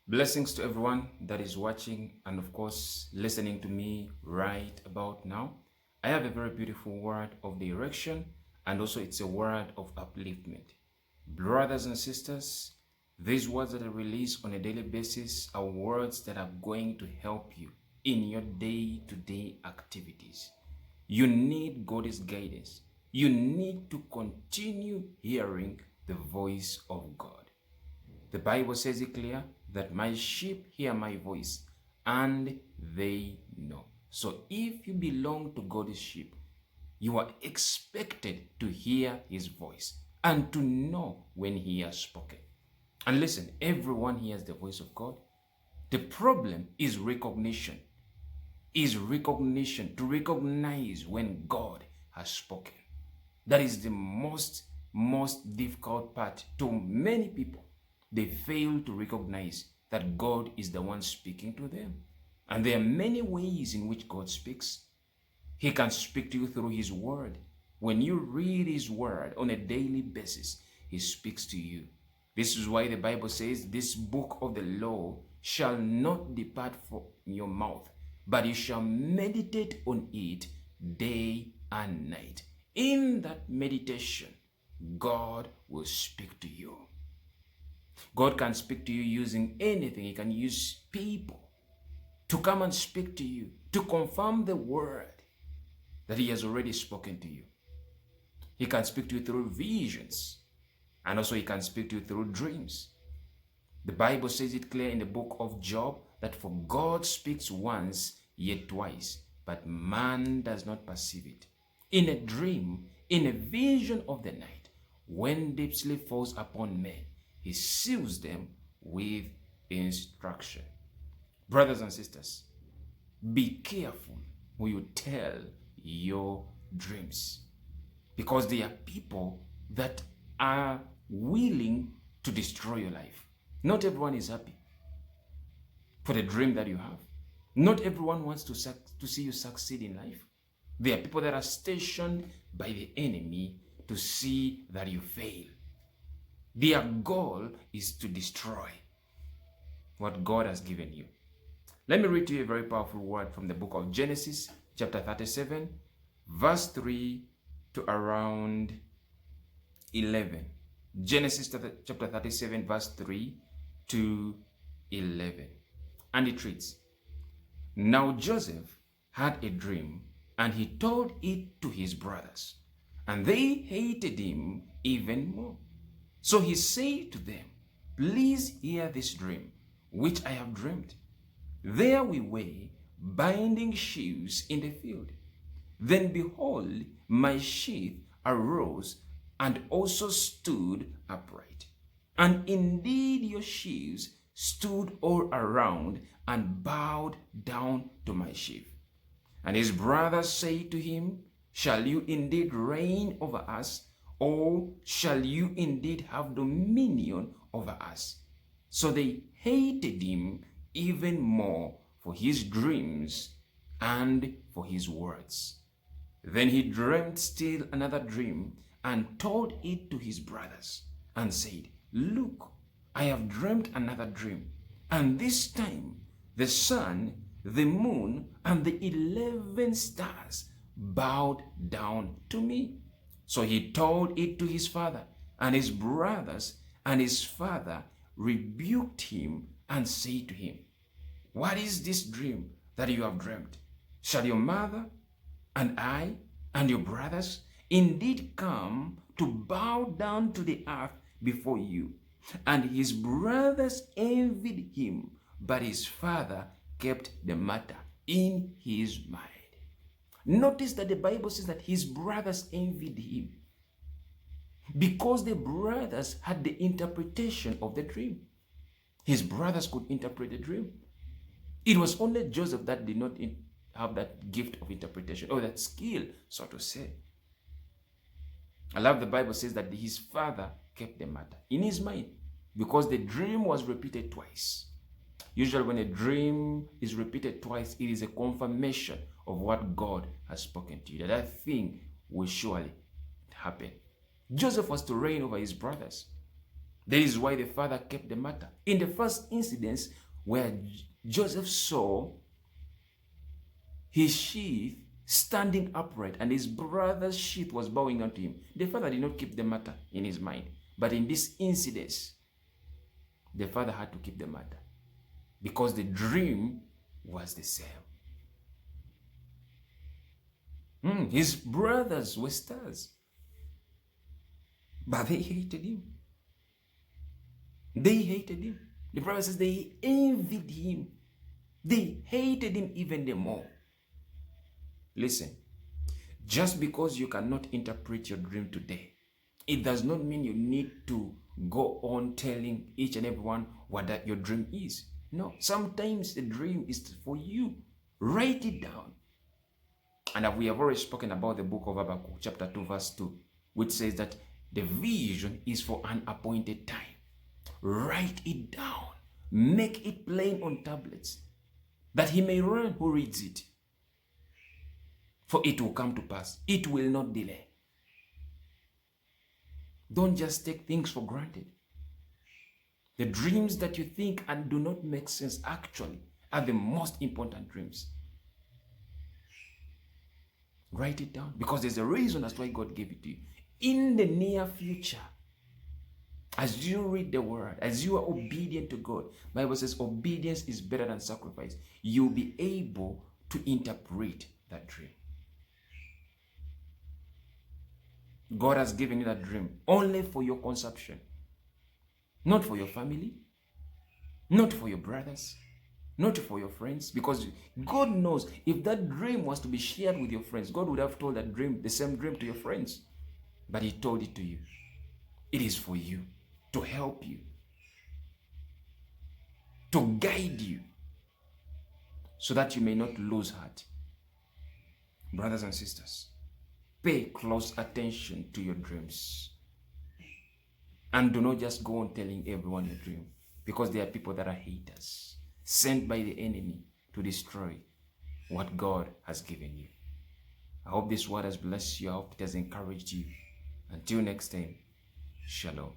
Blessings to everyone that is watching and, of course, listening to me right about now. I have a very beautiful word of direction, and also it's a word of upliftment. Brothers and sisters, these words that I release on a daily basis are words that are going to help you in your day-to-day activities. You need God's guidance. You need to continue hearing the voice of God. The Bible says it clear that my sheep hear my voice and they know. So if you belong to God's sheep, you are expected to hear his voice and to know when he has spoken. And listen, everyone hears the voice of God. The problem is recognition. To recognize when God has spoken. That is the most difficult part to many people. They fail to recognize that God is the one speaking to them. And there are many ways in which God speaks. He can speak to you through his word. When you read his word on a daily basis, he speaks to you. This is why the Bible says, this book of the law shall not depart from your mouth, but you shall meditate on it day and night. In that meditation, God will speak to you. God can speak to you using anything. He can use people to come and speak to you, to confirm the word that he has already spoken to you. He can speak to you through visions, and also he can speak to you through dreams. The Bible says it clear in the book of Job that for God speaks once, yet twice, but man does not perceive it. In a dream, in a vision of the night, when deep sleep falls upon men, he seals them with instruction. Brothers and sisters, be careful when you tell your dreams, because there are people that are willing to destroy your life. Not everyone is happy for the dream that you have. Not everyone wants to see you succeed in life. There are people that are stationed by the enemy to see that you fail. Their goal is to destroy what God has given you. Let me read to you a very powerful word from the book of Genesis, chapter 37, verse 3 to around 11. Genesis chapter 37, verse 3 to 11. And it reads, Now Joseph had a dream, and he told it to his brothers, and they hated him even more. So he said to them, Please hear this dream, which I have dreamed. There we were, binding sheaves in the field. Then behold, my sheaf arose and also stood upright. And indeed your sheaves stood all around and bowed down to my sheaf. And his brothers said to him, Shall you indeed reign over us? Or shall you indeed have dominion over us? So they hated him even more for his dreams and for his words. Then he dreamed still another dream and told it to his brothers and said, Look, I have dreamed another dream, and this time the sun, the moon, and the 11 stars bowed down to me. So he told it to his father and his brothers, and his father rebuked him and said to him, What is this dream that you have dreamed? Shall your mother and I and your brothers indeed come to bow down to the earth before you? And his brothers envied him, but his father kept the matter in his mind. Notice that the Bible says that his brothers envied him because the brothers had the interpretation of the dream. His brothers could interpret the dream. It was only Joseph that did not have that gift of interpretation, or that skill, so to say. I love the Bible says that his father kept the matter in his mind because the dream was repeated twice. Usually when a dream is repeated twice, it is a confirmation of what God has spoken to you, that thing will surely happen. Joseph was to reign over his brothers. That is why the father kept the matter. In the first incident where Joseph saw his sheath standing upright and his brother's sheath was bowing unto him, the father did not keep the matter in his mind. But in this incident, the father had to keep the matter because the dream was the same. His brothers were stars, but they hated him. They hated him. The Bible says they envied him. They hated him even the more. Listen, just because you cannot interpret your dream today, it does not mean you need to go on telling each and everyone what that your dream is. No, sometimes the dream is for you. Write it down. And we have already spoken about the book of Habakkuk, chapter 2, verse 2, which says that the vision is for an appointed time. Write it down. Make it plain on tablets, that he may run who reads it. For it will come to pass. It will not delay. Don't just take things for granted. The dreams that you think and do not make sense actually are the most important dreams. Write it down, because there's a reason as to why God gave it to you. In the near future, as you read the word, as you are obedient to God, the Bible says obedience is better than sacrifice. You'll be able to interpret that dream. God has given you that dream only for your consumption, not for your family, not for your brothers, not for your friends, because God knows if that dream was to be shared with your friends, God would have told that dream, the same dream, to your friends. But he told it to you. It is for you, to help you, to guide you, so that you may not lose heart. Brothers and sisters, pay close attention to your dreams. And do not just go on telling everyone your dream, because there are people that are haters, sent by the enemy to destroy what God has given you. I hope this word has blessed you. I hope it has encouraged you. Until next time, shalom.